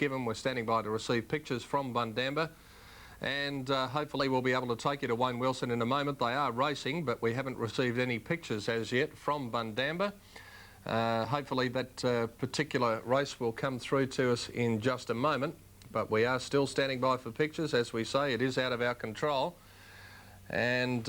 given. We're standing by to receive pictures from Bundamba, and hopefully we'll be able to take you to Wayne Wilson in a moment. They are racing, but we haven't received any pictures as yet from Bundamba. Hopefully that particular race will come through to us in just a moment, but we are still standing by for pictures. As we say, it is out of our control, and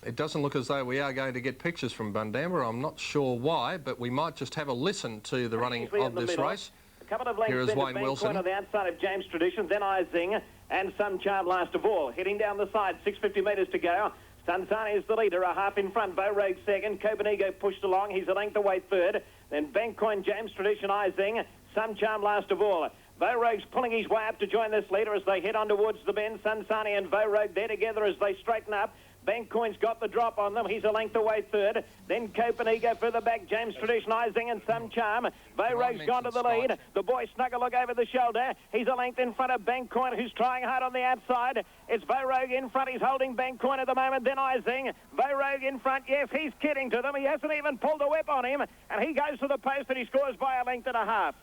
it doesn't look as though we are going to get pictures from Bundamba. I'm not sure why, but we might just have a listen to the running of this race. A couple of lengths Here is Wayne Wilson on the outside of James Tradition, then Izing and Sun Charm last of all. Heading down the side, 650 metres to go. Sunsani is the leader, a half in front. Bo Rogue second. Copenhagen pushed along. He's a length away third. Then Bankcoin, James Tradition, Izing, Sun Charm last of all. Bo Rogue's pulling his way up to join this leader as they head on towards the bend. Sunsani and Bo Rogue there together as they straighten up. Bankcoin's got the drop on them. He's a length away third. Then Copenhagen further back. James Tradition, Izing and Sun Charm. Bo Rogue's gone to the lead. The boy snuck a look over the shoulder. He's a length in front of Bankcoin, who's trying hard on the outside. It's Bo Rogue in front. He's holding Bankcoin at the moment. Then Izing. Bo Rogue in front. Yes, he's kidding to them. He hasn't even pulled a whip on him. And he goes to the post and he scores by a length and a half.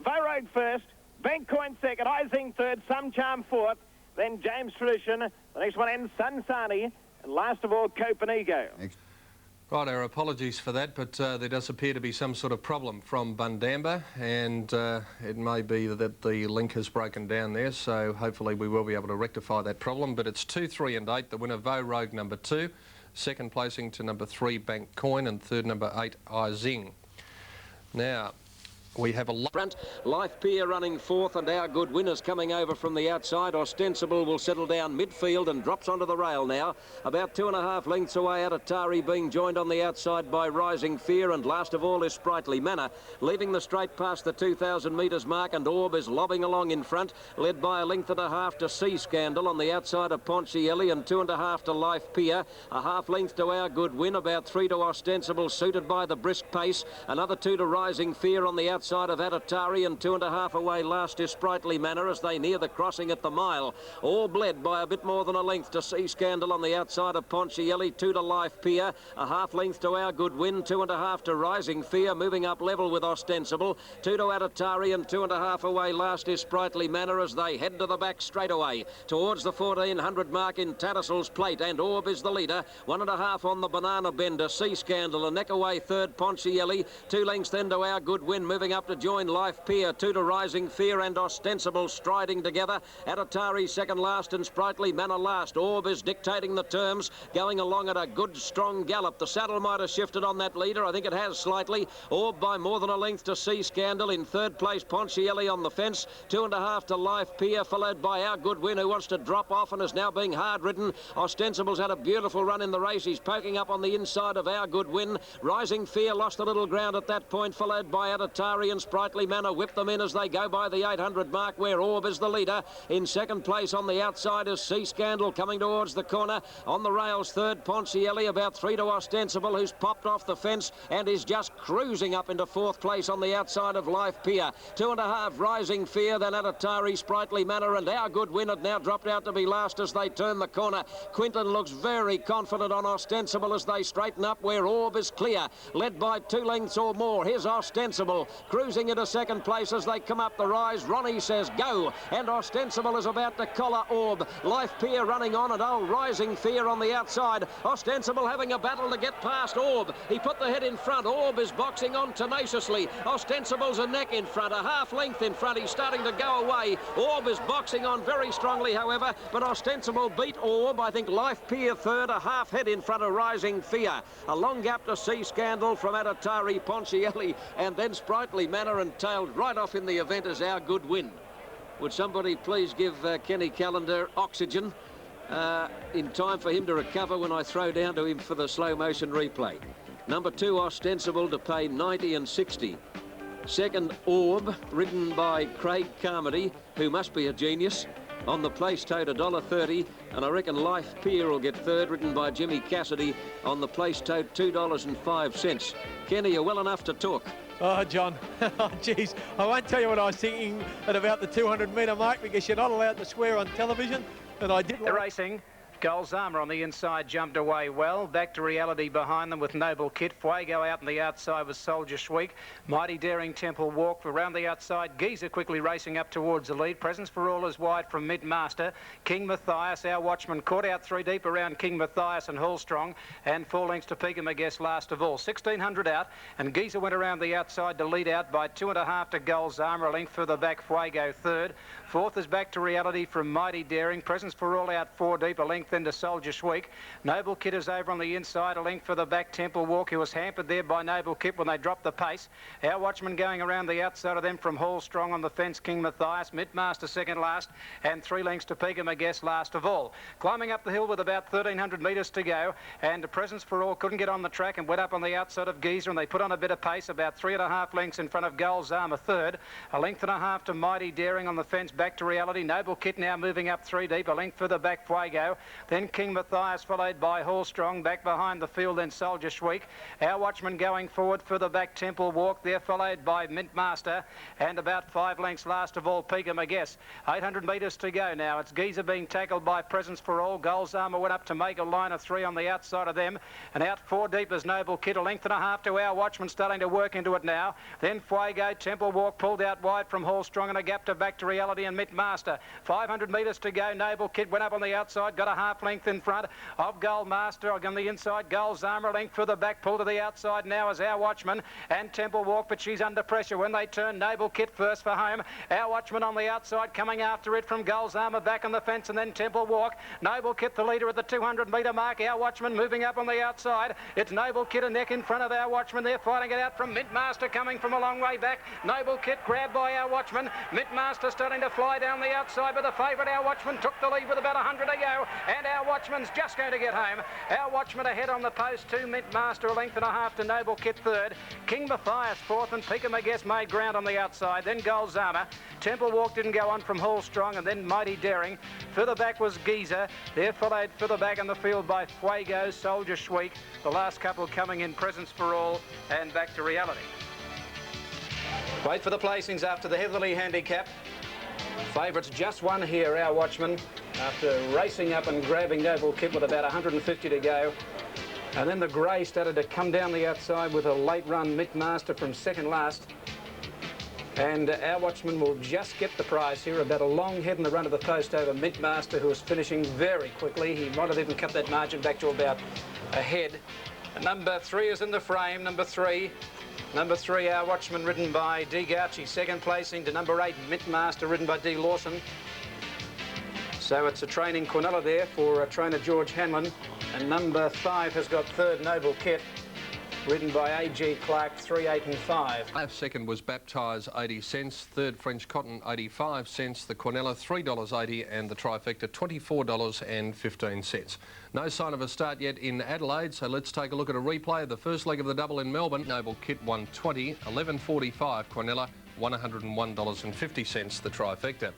Bo Rogue first. Bankcoin second. Izing third. Sun Charm fourth. Then James Tradition. The next one ends Sunsani. And last of all, Copenhagen. Right, our apologies for that, but there does appear to be some sort of problem from Bundamba, and it may be that the link has broken down there, so hopefully we will be able to rectify that problem. But it's 2, 3 and 8, the winner Bo Rogue number 2, second placing to number 3 Bankcoin, and third number 8 Izing. Now, we have a front. Life Pier running fourth, and Our Good Winners coming over from the outside. Ostensible will settle down midfield and drops onto the rail now. About 2.5 lengths away, Atari being joined on the outside by Rising Fear, and last of all is Sprightly Manor. Leaving the straight past the 2,000 metres mark, and Orb is lobbing along in front, led by a length and a half to Sea Scandal on the outside of Ponchielli, and 2.5 to Life Pier. A half length to Our Good Win, about 3 to Ostensible, suited by the brisk pace. Another 2 to Rising Fear on the outside of Atari, and 2.5 away last is Sprightly Manor as they near the crossing at the mile. All bled by a bit more than a length to Sea Scandal on the outside of Ponchielli, 2 to Life Pier, a half length to Our Good Win, 2.5 to Rising Fear, moving up level with Ostensible, 2 to Atari, and 2.5 away last is Sprightly Manor as they head to the back straight away towards the 1400 mark in Tattersal's Plate, and Orb is the leader, 1.5 on the Banana Bender. Sea Scandal a neck away third, Ponchielli, 2 lengths then to Our Good Win, moving up to join Life Pier, 2 to Rising Fear and Ostensible striding together. Atari second last and Sprightly Manor last. Orb is dictating the terms, going along at a good strong gallop. The saddle might have shifted on that leader. I think it has slightly. Orb by more than a length to Sea Scandal. In third place, Ponchielli on the fence. 2.5 to Life Pier, followed by Our Good Win, who wants to drop off and is now being hard ridden. Ostensible's had a beautiful run in the race. He's poking up on the inside of Our Good Win. Rising Fear lost a little ground at that point, followed by Atari and Sprightly Manor whip them in as they go by the 800 mark, where Orb is the leader. In second place on the outside is Sea Scandal coming towards the corner. On the rails third, Ponchielli, about 3 to Ostensible, who's popped off the fence and is just cruising up into fourth place on the outside of Life Pier. 2.5 Rising Fear, then Atari, Sprightly Manor, and Our Good Win had now dropped out to be last as they turn the corner. Quinton looks very confident on Ostensible as they straighten up, where Orb is clear, led by 2 lengths or more. Here's Ostensible cruising into second place as they come up the rise. Ronnie says go, and Ostensible is about to collar Orb. Life Pier running on, and old Rising Fear on the outside. Ostensible having a battle to get past Orb. He put the head in front. Orb is boxing on tenaciously. Ostensible's a neck in front, a half length in front. He's starting to go away. Orb is boxing on very strongly, however, but Ostensible beat Orb. I think Life Pier third, a half head in front of Rising Fear. A long gap to Sea Scandal from Atari, Ponchielli, and then Sprightly Manor, and tailed right off in the event as Our Good Win. Would somebody please give Kenny Callender oxygen in time for him to recover when I throw down to him for the slow motion replay. Number 2, Ostensible, to pay 90 and 60. Second, Orb, ridden by Craig Carmody, who must be a genius, on the place tote $1.30, and I reckon Life Pier will get third, ridden by Jimmy Cassidy, on the place tote $2.05. Kenny, you're well enough to talk. Oh, John, oh, geez, I won't tell you what I was thinking at about the 200 metre mark, because you're not allowed to swear on television, and I did. They're racing. Golzama on the inside jumped away well. Back to Reality behind them with Noble Kit. Fuego out on the outside with Soldier Shweek. Mighty Daring Temple Walk around the outside. Giza quickly racing up towards the lead. Presence for All is wide from Mint Master. King Matthias, our watchman, caught out 3 deep around King Matthias and Hallstrong. And 4 lengths to Pegum, I guess, last of all. 1600 out. And Giza went around the outside to lead out by 2.5 to Golzama. A length further back, Fuego third. Fourth is Back to Reality from Mighty Daring. Presence for All out 4 deep. A length then to Soldier Shweek. Noble Kit is over on the inside. A length for the back, Temple Walk. He was hampered there by Noble Kit when they dropped the pace. Our watchman going around the outside of them from Hallstrong on the fence, King Matthias. Midmaster second last. And 3 lengths to Pegum, I guess, last of all. Climbing up the hill with about 1,300 metres to go. And the Presence for All couldn't get on the track and went up on the outside of Giza, and they put on a bit of pace, about 3.5 lengths in front of Golzama third. A length and a half to Mighty Daring on the fence, Back to Reality. Noble Kit now moving up 3 deep. A length further back, Fuego. Then King Matthias followed by Hallstrong. Back behind the field, then Soldier Shweek. Our watchman going forward further back, Temple Walk. There followed by Mint Master. And about 5 lengths last of all, Pegum, I guess. 800 metres to go now. It's Giza being tackled by Presence for All. Golzama went up to make a line of 3 on the outside of them. And out 4 deep is Noble Kit. A length and a half to our watchman, starting to work into it now. Then Fuego, Temple Walk pulled out wide from Hallstrong, and a gap to Back to Reality and Mint Master. 500 metres to go. Noble Kit went up on the outside, got a half length in front of Gold Master. On the inside, Golzama, a length further back, pulled to the outside now as our watchman and Temple Walk, but she's under pressure when they turn. Noble Kit first for home. Our watchman on the outside coming after it from Golzama, back on the fence, and then Temple Walk. Noble Kit the leader at the 200 metre mark. Our watchman moving up on the outside. It's Noble Kit a neck in front of our watchman. They're fighting it out from Mint Master coming from a long way back. Noble Kit grabbed by our watchman. Mint Master starting to fly down the outside, but the favourite, our watchman, took the lead with about 100 to go, and our watchman's just going to get home. Our watchman ahead on the post, 2 Mint Master, a length and a half to Noble Kit third. King Matthias fourth, and Pegum, I guess, made ground on the outside. Then Golzama. Temple Walk didn't go on from Hallstrong, and then Mighty Daring. Further back was Giza. There followed further back in the field by Fuego, Soldier Shweek. The last couple coming in, Presence for All and Back to Reality. Wait for the placings after the Heatherly handicap. Favourites just won here, our watchman, after racing up and grabbing Noble Kit with about 150 to go. And then the grey started to come down the outside with a late run Mint Master from second last. And our watchman will just get the prize here, about a long head in the run of the post over Mint Master, who is finishing very quickly. He might have even cut that margin back to about a head. And number 3 is in the frame, number 3. Number 3, our watchman, ridden by D. Gauchi. Second placing to number 8, Mint Master, ridden by D. Lawson. So it's a training Quinella there for trainer George Hanlon. And number 5 has got third, Noble Kit, ridden by A.G. Clark, 3, 8 and 5. Second was Baptise, 80 cents. Third, French Cotton, 85 cents. The Quinella, $3.80. And the Trifecta, $24.15. No sign of a start yet in Adelaide, so let's take a look at a replay of the first leg of the double in Melbourne. Noble Kit, 120, 11.45. Quinella, $101.50. The Trifecta.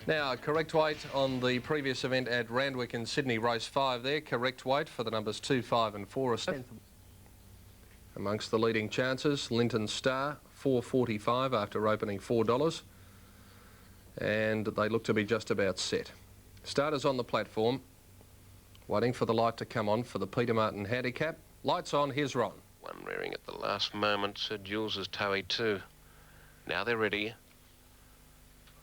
Now, correct weight on the previous event at Randwick in Sydney, race 5 there. Correct weight for the numbers 2, 5 and 4. Amongst the leading chances, Linton Star, $4.45 after opening $4. And they look to be just about set. Starters on the platform, waiting for the light to come on for the Peter Martin handicap. Lights on, here's Ron. One rearing at the last moment, Sir Jules's Towie too. Now they're ready.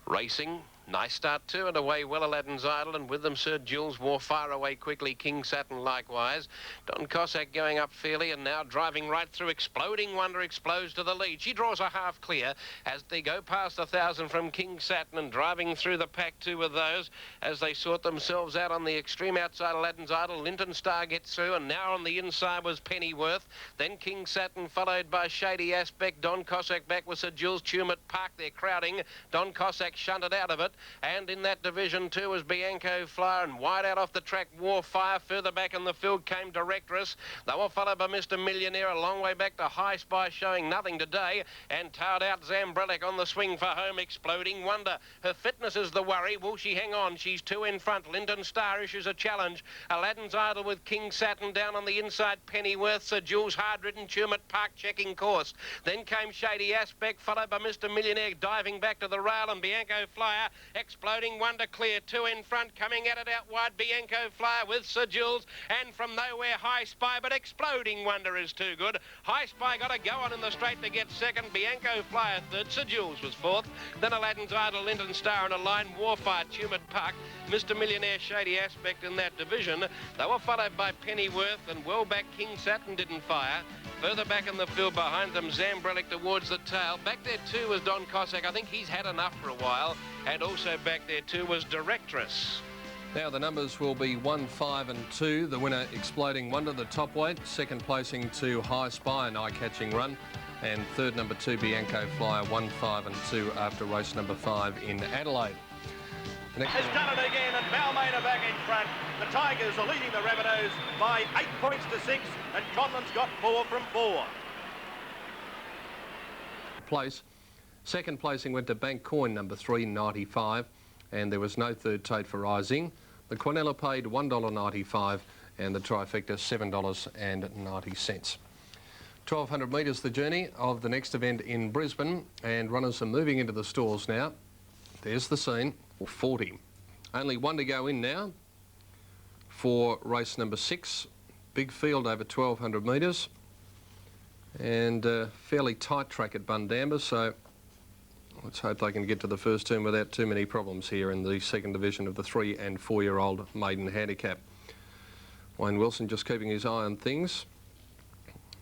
Racing. Nice start too, and away well Aladdin's Idol, and with them Sir Jules wore far away quickly, King Saturn likewise. Don Cossack going up fairly, and now driving right through. Exploding Wonder explodes to the lead. She draws a half clear as they go past 1,000 from King Saturn, and driving through the pack too with those as they sort themselves out on the extreme outside. Aladdin's Idol, Linton Star gets through, and now on the inside was Pennyworth. Then King Saturn followed by Shady Aspect. Don Cossack back with Sir Jules Tumut Park. They're crowding. Don Cossack shunted out of it. And in that division too was Bianco Flower, and wide out off the track War Fire. Further back in the field came Directress. They were followed by Mr. Millionaire a long way back to High Spy, showing nothing today, and towed out Zambrelic on the swing for home. Exploding Wonder. Her fitness is the worry. Will she hang on? She's 2 in front. Linton Star issues a challenge. Aladdin's Idol with King Saturn down on the inside. Pennyworth, Sir Jules hard-ridden, Tumut Park checking course. Then came Shady Aspect, followed by Mr. Millionaire diving back to the rail, and Bianco Flyer Exploding Wonder clear, 2 in front, coming at it out wide, Bianco Flyer with Sir Jules, and from nowhere High Spy, but Exploding Wonder is too good. High Spy got to go on in the straight to get second, Bianco Flyer third, Sir Jules was fourth, then Aladdin's Idol, Lyndon Star in a line, Warfire, Tumid Park, Mr. Millionaire, Shady Aspect in that division. They were followed by Pennyworth, and well back King Saturn didn't fire. Further back in the field behind them, Zambrelic towards the tail. Back there too was Don Cossack. I think he's had enough for a while. And also back there too was Directress. Now the numbers will be 1, 5 and 2. The winner, Exploding Wonder, the top weight. Second placing to High Spy, an eye-catching run. And third, number 2, Bianco Flyer, 1, 5 and 2 after race number 5 in Adelaide. Has done it again, and Balmain are back in front. The Tigers are leading the Rabbitohs by 8 points to 6, and Conlon's got 4 from 4. Place. Second placing went to Bank Coin, number 3, 95, and there was no third tote for Rising. The Quinella paid $1.95, and the trifecta $7.90. 1,200 metres the journey of the next event in Brisbane, and runners are moving into the stalls now. There's the scene. 40. Only one to go in now for race number 6. Big field over 1,200 metres, and fairly tight track at Bundamba, so let's hope they can get to the first turn without too many problems here in the second division of the 3- and 4-year-old maiden handicap. Wayne Wilson just keeping his eye on things,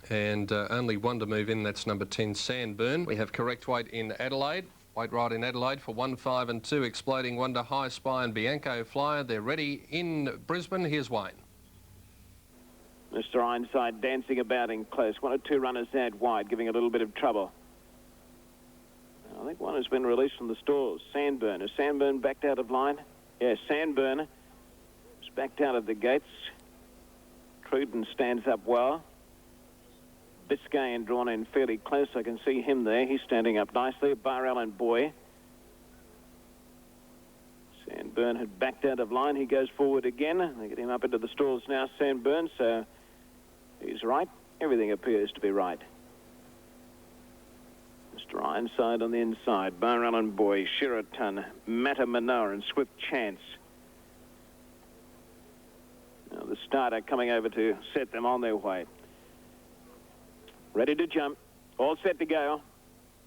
and only one to move in, that's number 10, Sandburn. We have correct weight in Adelaide. Weight right in Adelaide for 1, 5 and 2, Exploding Wonder, High Spy and Bianco Flyer. They're ready in Brisbane. Here's Wayne. Mr. Ironside dancing about in close. 1 or 2 runners out wide, giving a little bit of trouble. I think one has been released from the stalls. Sandburn. Is Sandburn backed out of line? Yes, Sandburn is backed out of the gates. Truden stands up well. Biscayne drawn in fairly close. I can see him there. He's standing up nicely. Barrel and Boy. Sandburn had backed out of line. He goes forward again. They get him up into the stalls now, Sandburn, so he's right. Everything appears to be right. Mr. Ironside on the inside. Barrel and Boy, Sheraton, Matta Manoa and Swift Chance. Now the starter coming over to set them on their way. Ready to jump. All set to go.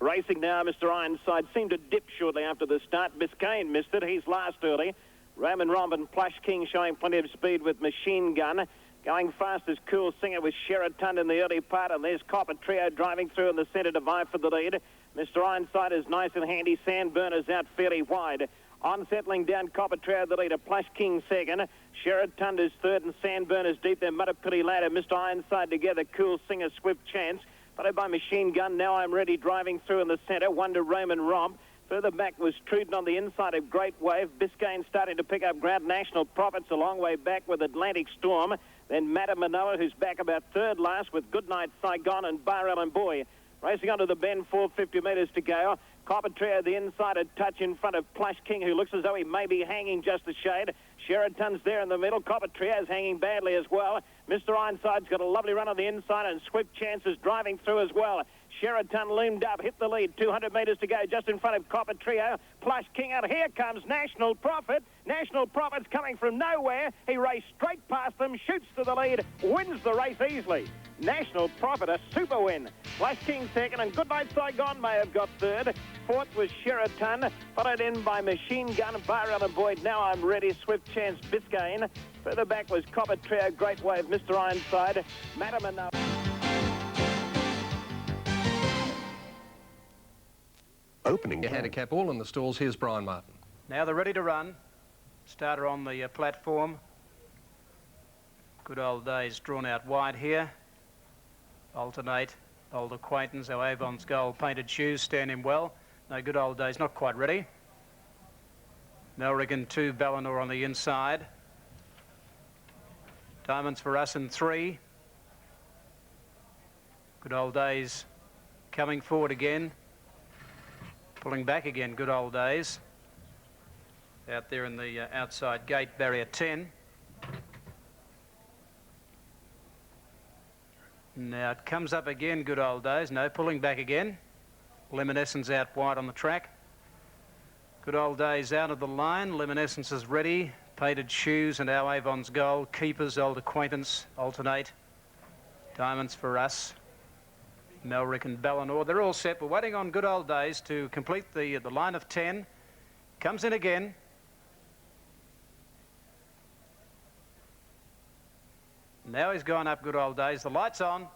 Racing now, Mr. Ironside seemed to dip shortly after the start. Biscayne missed it. He's last early. Roman Romp and Plush King showing plenty of speed with Machine Gun. Going fast as Cool Singer with Sheraton in the early part. And there's Copper Trio driving through in the centre to vie for the lead. Mr. Ironside is nice and handy. Sandburn is out fairly wide. On settling down, Copper Trio the leader. Plush King second. Sheraton is third and Sandburn is deep. Then Muttapilly ladder. Mr. Ironside together. Cool Singer, Swift Chance. Followed by Machine Gun. Now I'm ready driving through in the centre. Wonder Roman Romp. Further back was Truden on the inside of Great Wave. Biscayne starting to pick up ground. National Profits a long way back with Atlantic Storm. Then Matta Manoa, who's back about third last with Goodnight Saigon and Barrel and Boy. Racing onto the bend, 450 metres to go. Copper Trio the inside, a touch in front of Plush King, who looks as though he may be hanging just a shade. Sheraton's there in the middle. Copper Trio's hanging badly as well. Mr. Ironside's got a lovely run on the inside, and Swift Chance is driving through as well. Sheraton loomed up, hit the lead. 200 metres to go, just in front of Copper Trio. Plush King out. Here comes National Profit. National Profit's coming from nowhere. He raced straight past them, shoots to the lead, wins the race easily. National Profit, a super win. Plush King second, and Goodnight Saigon may have got third. Fourth was Sheraton, followed in by Machine Gun, Barrel and Boyd. Now I'm ready, Swift Chance, Biscayne. Further back was Copper Trio, Great Wave, Mr. Ironside, Matta Manoa. Opening handicap all in the stalls. Here's Brian Martin. Now they're ready to run. Starter on the platform. Good old days drawn out wide here. Alternate, old acquaintance, our Avon's gold painted shoes stand him well. No, good old days, not quite ready. Melrigan 2, Ballinor on the inside. Diamonds for us in 3. Good old days coming forward again. Pulling back again, good old days. Out there in the outside gate, barrier 10. Now it comes up again, good old days. No, pulling back again. Luminescence out wide on the track. Good Old Days out of the line. Luminescence is ready. Painted Shoes and Our Avon's Gold. Keepers, Old Acquaintance, alternate. Diamonds for Us. Melrick and Ballinor. They're all set. We're waiting on Good Old Days to complete the line of 10. Comes in again. Now he's gone up. Good Old Days. The light's on.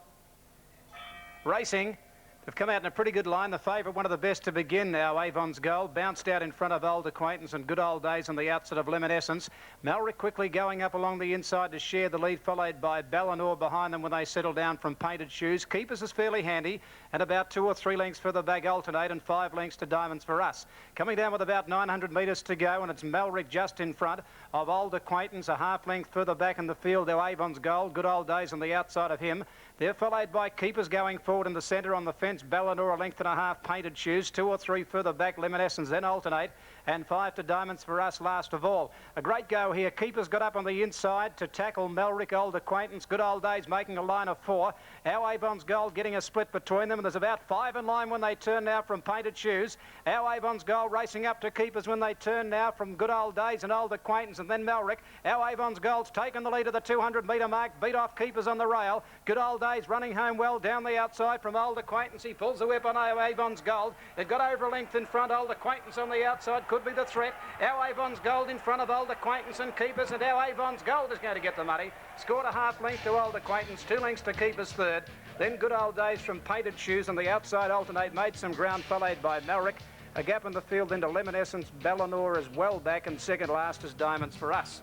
Racing. They've come out in a pretty good line. The favourite, one of the best to begin now, Avon's Gold. Bounced out in front of Old Acquaintance and Good Old Days on the outside of Luminescence. Melrick quickly going up along the inside to share the lead, followed by Ballinor behind them when they settle down from Painted Shoes. Keepers is fairly handy, and about 2 or 3 lengths further back Alternate, and 5 lengths to Diamonds for Us. Coming down with about 900 metres to go, and it's Melrick just in front of Old Acquaintance, a half length further back in the field. They're Avon's Gold, Good Old Days on the outside of him. They're followed by Keepers going forward in the centre on the fence. Ballinor a length and a half, Painted Shoes. 2 or 3 further back, Luminescence, then Alternate. And 5 to Diamonds for Us last of all. A great go here. Keepers got up on the inside to tackle Melrick, Old Acquaintance. Good Old Days making a line of 4. Our Avon's Gold getting a split between them. And there's about 5 in line when they turn now from Painted Shoes. Our Avon's Gold racing up to Keepers when they turn now from Good Old Days and Old Acquaintance and then Melrick. Our Avon's Gold's taken the lead of the 200 metre mark. Beat off Keepers on the rail. Good Old Days running home well down the outside from Old Acquaintance. He pulls the whip on Our Avon's Gold. They've got over a length in front. Old Acquaintance on the outside could be the threat. Our Avon's Gold in front of Old Acquaintance and Keepers, and Our Avon's Gold is going to get the money. Scored a half length to Old Acquaintance, 2 lengths to Keepers third. Then Good Old Days from Painted Shoes on the outside. Alternate made some ground, followed by Melrick. A gap in the field into Luminescence. Ballinor is well back, and second last is Diamonds for Us.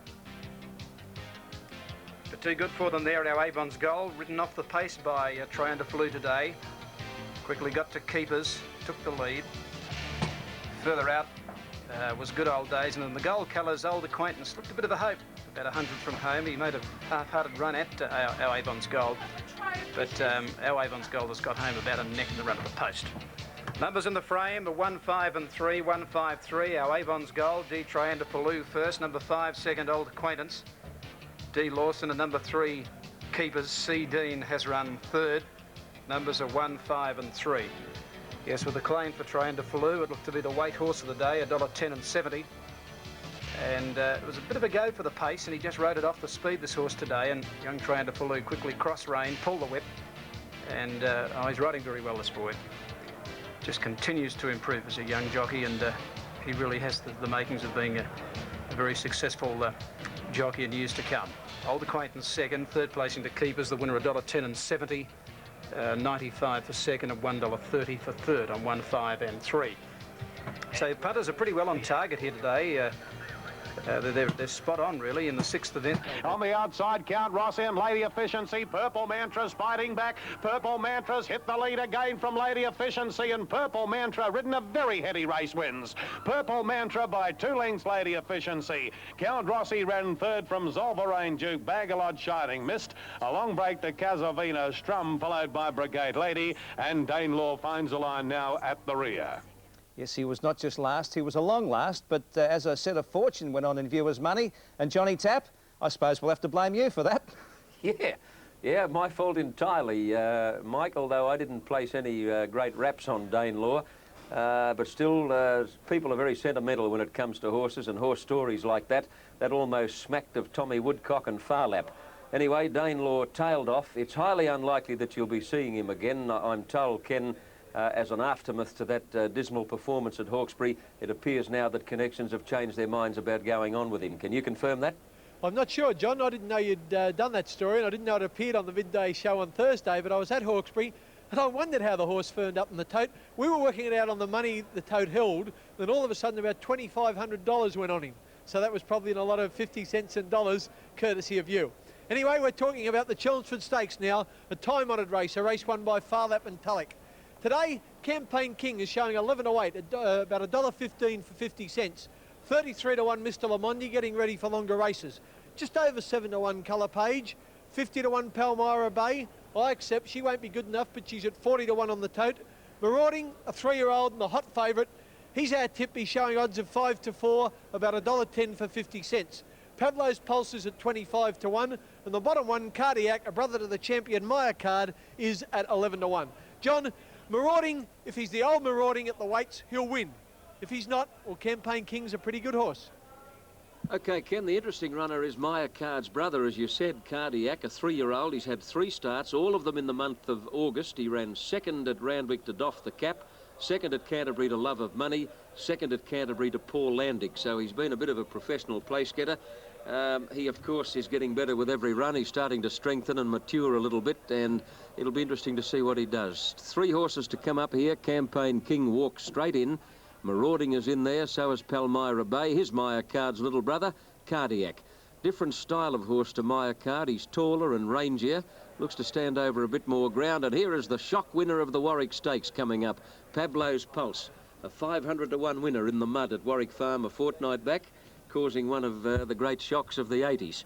But too good for them there. Our Avon's Gold ridden off the pace by Triandaflu today. Quickly got to Keepers, took the lead. Further out was Good Old Days, and in the gold colours, Old Acquaintance looked a bit of a hope. About 100 from home. He made a half-hearted run at Our Avon's Gold, but Our Avon's Gold has got home about a neck in the run of the post. Numbers in the frame are 1, 5 and 3. 1, 5, 3. Our Avon's Gold. D. Triandaflu first. Number 5, second, Old Acquaintance. D. Lawson, and number 3, Keepers. C. Dean has run third. Numbers are 1, 5 and 3. Yes, with the claim for Triandaflu, it looked to be the weight horse of the day, $1.10 and 70. And it was a bit of a go for the pace, and he just rode it off the speed, this horse today. And young Triandaflu quickly cross-rein, pulled the whip, and he's riding very well, this boy. Just continues to improve as a young jockey, and he really has the makings of being a very successful jockey in years to come. Old Acquaintance second, third placing to Keepers, the winner $1.10 and 70. 95 for second and $1.30 for third on 1, 5 and 3. So punters are pretty well on target here today. They're spot on, really, in the 6th event. On the outside, Count Ross in, Lady Efficiency. Purple Mantra's fighting back. Purple Mantra's hit the lead again from Lady Efficiency, and Purple Mantra ridden a very heady race wins. Purple Mantra by 2 lengths, Lady Efficiency. Count Rossi ran third from Zolverain Duke. Bagalot Shining missed. A long break to Casavina Strum, followed by Brigade Lady, and Dane Law finds the line now at the rear. Yes, he was not just last, he was a long last, but as I said, a fortune went on in viewers' money. And Johnny Tapp, I suppose we'll have to blame you for that. Yeah, my fault entirely, Mike, although I didn't place any great raps on Dane Law. But still, people are very sentimental when it comes to horses and horse stories like that. That almost smacked of Tommy Woodcock and Farlap. Anyway, Dane Law tailed off. It's highly unlikely that you'll be seeing him again, I'm told, Ken. As an aftermath to that dismal performance at Hawkesbury, it appears now that connections have changed their minds about going on with him. Can you confirm that? I'm not sure, John. I didn't know you'd done that story, and I didn't know it appeared on the midday show on Thursday, but I was at Hawkesbury, and I wondered how the horse firmed up in the tote. We were working it out on the money the tote held, then all of a sudden about $2,500 went on him. So that was probably in a lot of 50 cents and dollars, courtesy of you. Anyway, we're talking about the Chelmsford Stakes now, a time-honoured race, a race won by Farlap and Tulloch. Today, Campaign King is showing 11-8, about $1.15 for 50 cents. 33 to 1 Mr. Lamondi getting ready for longer races. Just over 7 to 1 Colour Page. 50 to 1 Palmyra Bay. I accept she won't be good enough, but she's at 40 to 1 on the tote. Marauding, a 3-year-old and the hot favourite. He's our tip. He's showing odds of 5 to 4, about $1.10 for 50 cents. Pablo's Pulse is at 25 to 1, and the bottom one, Cardiac, a brother to the champion Maya Card, is at 11 to 1. John, Marauding, if he's the old Marauding at the weights, he'll win. If he's not, well, Campaign King's a pretty good horse. OK, Ken, the interesting runner is Maya Card's brother, as you said, Cardiac, a 3-year-old. He's had 3 starts, all of them in the month of August. He ran second at Randwick to Doff the Cap, second at Canterbury to Love of Money, second at Canterbury to Paul Landig. So he's been a bit of a professional place getter. He, of course, is getting better with every run. He's starting to strengthen and mature a little bit, and it'll be interesting to see what he does. 3 horses to come up here. Campaign King walks straight in. Marauding is in there, so is Palmyra Bay. Here's Maya Card's little brother, Cardiac. Different style of horse to Maya Card. He's taller and rangier. Looks to stand over a bit more ground. And here is the shock winner of the Warwick Stakes coming up, Pablo's Pulse. A 500-to-1 winner in the mud at Warwick Farm a fortnight back, causing one of the great shocks of the 80s.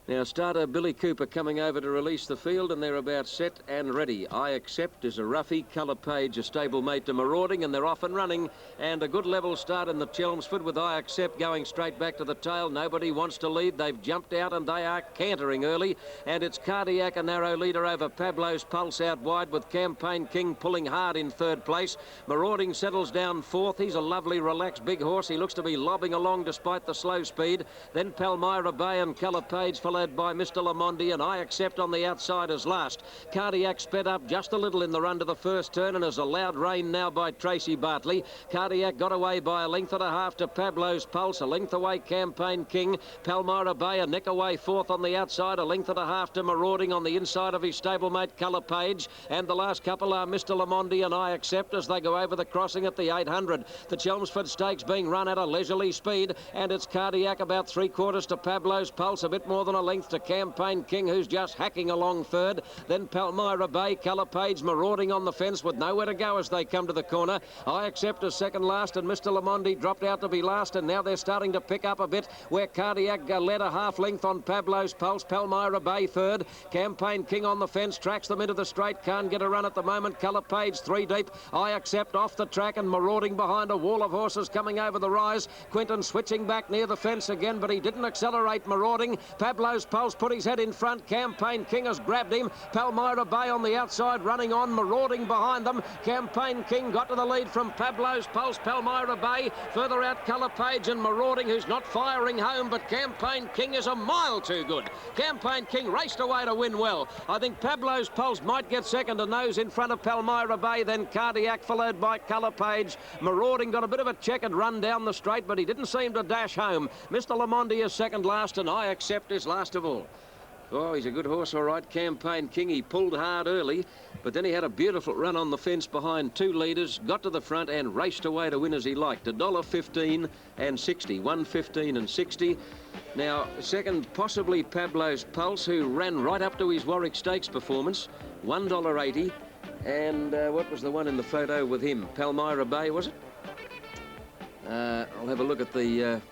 Now, starter Billy Cooper coming over to release the field, and they're about set and ready. I Accept is a roughie, Colour Page a stablemate to Marauding, and they're off and running. And a good level start in the Chelmsford with I Accept going straight back to the tail. Nobody wants to lead. They've jumped out and they are cantering early. And it's Cardiac, a narrow leader over Pablo's Pulse out wide, with Campaign King pulling hard in 3rd place. Marauding settles down 4th. He's a lovely, relaxed, big horse. He looks to be lobbing along despite the slow speed. Then Palmyra Bay and Colour Page followed by Mr. Lamondi, and I Accept on the outside as last. Cardiac sped up just a little in the run to the first turn and is allowed rein now by Tracy Bartley. Cardiac got away by a length and a half to Pablo's Pulse, a length away Campaign King. Palmyra Bay a neck away 4th on the outside, a length and a half to Marauding on the inside of his stablemate Colour Page. And the last couple are Mr. Lamondi and I Accept as they go over the crossing at the 800. The Chelmsford Stakes being run at a leisurely speed, and it's Cardiac about 3/4 to Pablo's Pulse, a bit more than a length to Campaign King, who's just hacking along 3rd. Then Palmyra Bay, Colour Page Marauding on the fence with nowhere to go as they come to the corner. I Accept as second last, and Mr. Lamondi dropped out to be last, and now they're starting to pick up a bit where Cardiac led a half length on Pablo's Pulse. Palmyra Bay 3rd. Campaign King on the fence, tracks them into the straight, can't get a run at the moment. Colour Page 3 deep. I Accept off the track, and Marauding behind a wall of horses coming over the rise. Quinton switching back near the fence again, but he didn't accelerate Marauding. Pablo's Pulse put his head in front. Campaign King has grabbed him. Palmyra Bay on the outside running on. Marauding behind them. Campaign King got to the lead from Pablo's Pulse. Palmyra Bay further out, Colour Page and Marauding, who's not firing home, but Campaign King is a mile too good. Campaign King raced away to win well. I think Pablo's Pulse might get second to nose in front of Palmyra Bay, then Cardiac followed by Colour Page. Marauding got a bit of a checkered run down the straight, but he didn't seem to dash home. Mr. Lamondi is second last, and I Accept is last of all. Oh, he's a good horse, all right, Campaign King. He pulled hard early, but then he had a beautiful run on the fence behind 2 leaders, got to the front and raced away to win as he liked. $1.15 and 60, 1.15 and 60. Now, second, possibly Pablo's Pulse, who ran right up to his Warwick Stakes performance, $1.80. And what was the one in the photo with him? Palmyra Bay, was it? I'll have a look at the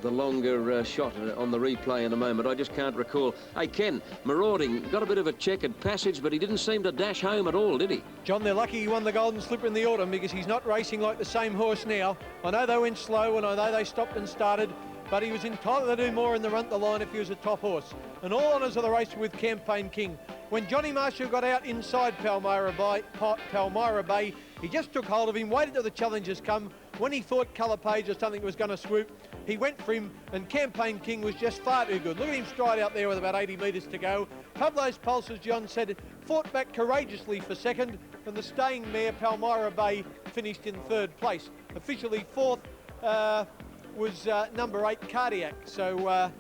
longer shot on the replay in a moment. I just can't recall. Hey, Ken, Marauding got a bit of a checkered passage, but he didn't seem to dash home at all, did he? John, they're lucky he won the Golden Slipper in the autumn, because he's not racing like the same horse now. I know they went slow, and I know they stopped and started, but he was entitled to do more in the run to the line if he was a top horse. And all honours of the race with Campaign King. When Johnny Marshall got out inside Palmyra Bay, he just took hold of him, waited till the challengers come. When he thought Colour Page or something was going to swoop, he went for him, and Campaign King was just far too good. Look at him stride out there with about 80 metres to go. Pablo's Pulse, as John said, fought back courageously for second, and the staying mare, Palmyra Bay, finished in 3rd place. Officially 4th was number 8, Cardiac. So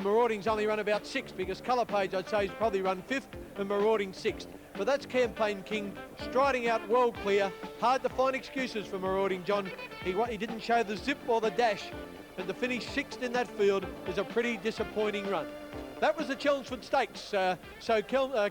Marauding's only run about 6th, because Colour Page, I'd say, has probably run 5th, and Marauding 6th. But that's Campaign King striding out well clear. Hard to find excuses for Marauding, John. He didn't show the zip or the dash, and to finish 6th in that field is a pretty disappointing run. That was the Chelmsford Stakes. So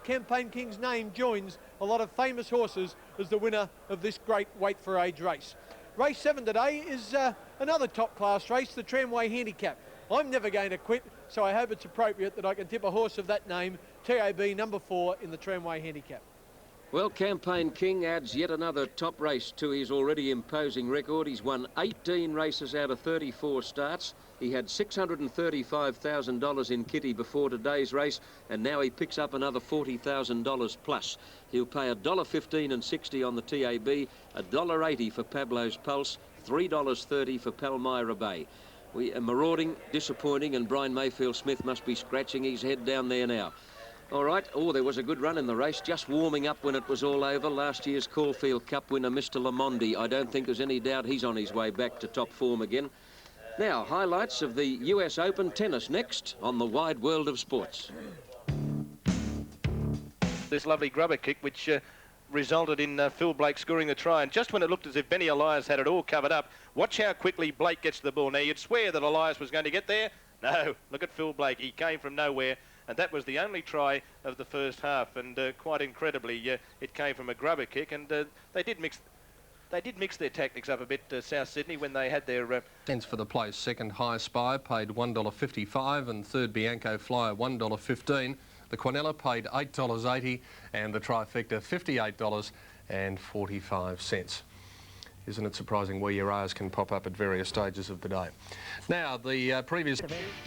Campaign King's name joins a lot of famous horses as the winner of this great weight for age race. Race 7 today is another top class race, the Tramway Handicap. I'm never going to quit, so I hope it's appropriate that I can tip a horse of that name, TAB number 4, in the Tramway Handicap. Well, Campaign King adds yet another top race to his already imposing record. He's won 18 races out of 34 starts. He had $635,000 in kitty before today's race, and now he picks up another $40,000 plus. He'll pay $1.15 and 60 on the TAB, $1.80 for Pablo's Pulse, $3.30 for Palmyra Bay. We are marauding, disappointing, and Brian Mayfield-Smith must be scratching his head down there now. All right, there was a good run in the race, just warming up when it was all over. Last year's Caulfield Cup winner, Mr. Lamondi. I don't think there's any doubt he's on his way back to top form again. Now, highlights of the US Open tennis next on the Wide World of Sports. This lovely grubber kick, which resulted in Phil Blake scoring the try. And just when it looked as if Benny Elias had it all covered up, watch how quickly Blake gets to the ball. Now, you'd swear that Elias was going to get there. No, look at Phil Blake. He came from nowhere. And that was the only try of the first half, and quite incredibly, it came from a grubber kick, and they did mix their tactics up a bit, South Sydney, when they had their... Cents for the place. Second, High Spy paid $1.55, and third, Bianco Flyer $1.15. The Quinella paid $8.80, and the Trifecta $58.45. Isn't it surprising where your R's can pop up at various stages of the day? Now, the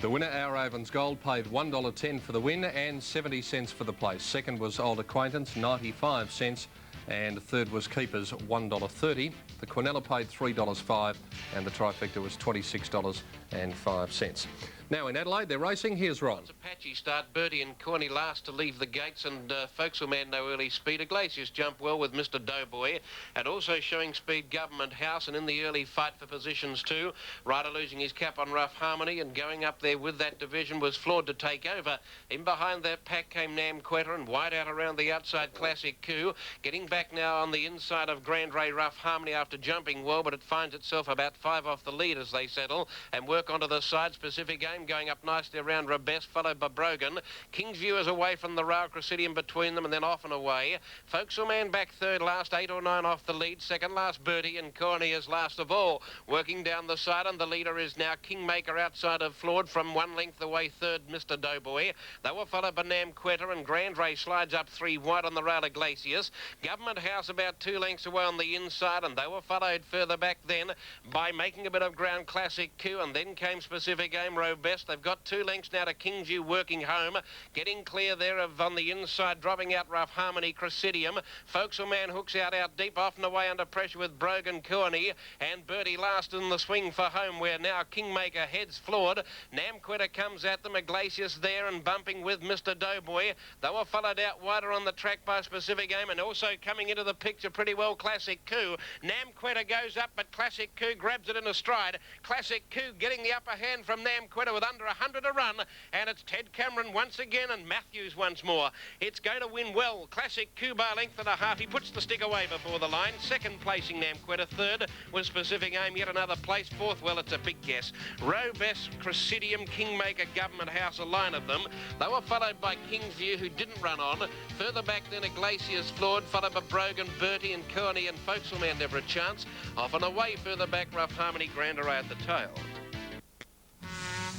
winner, Our Avon's Gold, paid $1.10 for the win and 70 cents for the place. Second was Old Acquaintance, 95 cents, and third was Keepers, $1.30. The Quinella paid $3.05, and the Trifecta was $26.05. Now in Adelaide, they're racing. Here's Ron. It's a patchy start. Birdie and Corney last to leave the gates, and Folksel Man no early speed. Iglesias jumped well with Mr. Doughboy, and also showing speed Government House, and in the early fight for positions too. Ryder losing his cap on Rough Harmony, and going up there with that division was Flawed to take over. In behind that pack came Nam Quetta, and wide out around the outside Classic Coup. Getting back now on the inside of Grand Ray Rough Harmony after jumping well, but it finds itself about 5 off the lead as they settle and work onto the side. Pacific Aim going up nicely around Rabest, followed by Brogan. Kingsview is away from the rail, Cressidium between them, and then off and away. Folksel Man back third, last 8 or 9 off the lead. Second last Birdie, and Corney is last of all. Working down the side, and the leader is now Kingmaker outside of Flawed from 1 length away. Third, Mr. Doughboy. They were followed by Nam Quetta, and Grand Ray slides up 3 wide on the rail, Iglesias. Government House about 2 lengths away on the inside, and they were followed further back then by making a bit of ground, Classic Coup, and then came Specific Aim, Robest. They've got 2 lengths now to Kingsview working home. Getting clear there of on the inside, dropping out Rough Harmony, Cressidium. Folksel Man hooks out deep, off and away under pressure with Brogan, Corney, and Birdie last in the swing for home, where now Kingmaker heads Flawed. Nam Quetta comes at them, Iglesias there and bumping with Mr. Doughboy. They were followed out wider on the track by Specific Aim, and also coming into the picture pretty well, Classic Coup. Nam Quetta goes up, but Classic Coup grabs it in a stride. Classic Coup getting the upper hand from Nam Quetta with under 100 to run, and it's Ted Cameron once again and Matthews once more. It's going to win well. Classic Coup by length and a half. He puts the stick away before the line. Second placing Nam Quetta. Third was Specific Aim, yet another place. Fourth, well, it's a big guess. Robest, Cressidium, Kingmaker, Government House, a line of them. They were followed by Kingsview, who didn't run on. Further back then, Iglesias, Flawed, followed by Brogan, Bertie and Corney, and Folksel Man never a chance. Off and away further back, Rough Harmony, Grand Array at the tail.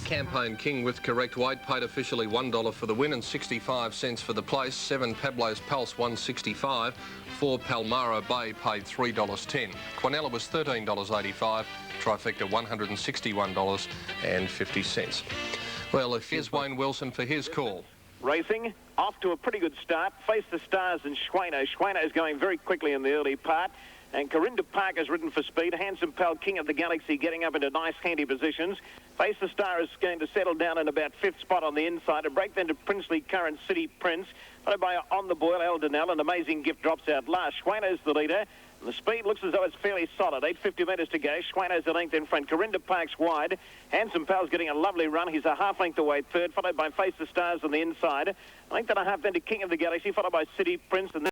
Campaign King with correct weight paid officially $1 for the win and 65 cents for the place. 7, Pablo's Pulse, $1.65. 4, Palmyra Bay paid $3.10. Quinella was $13.85. Trifecta $161.50. Well, here's Wayne Wilson for his call. Racing off to a pretty good start. Face the Stars and Schwano. Schwano is going very quickly in the early part. And Corinda Parker's ridden for speed. Handsome Pal, King of the Galaxy, getting up into nice, handy positions. Face the Star is going to settle down in about 5th spot on the inside. A break then to Princely Current, City Prince. Followed by On the Boil, Eldenell. An Amazing Gift drops out last. Schwano's the leader. And the speed looks as though it's fairly solid. 850 metres to go. Schwano's the length in front. Corinda Park's wide. Handsome Pal's getting a lovely run. He's a half length away third, followed by Face the Stars on the inside. A length and a half then to King of the Galaxy, followed by City Prince. And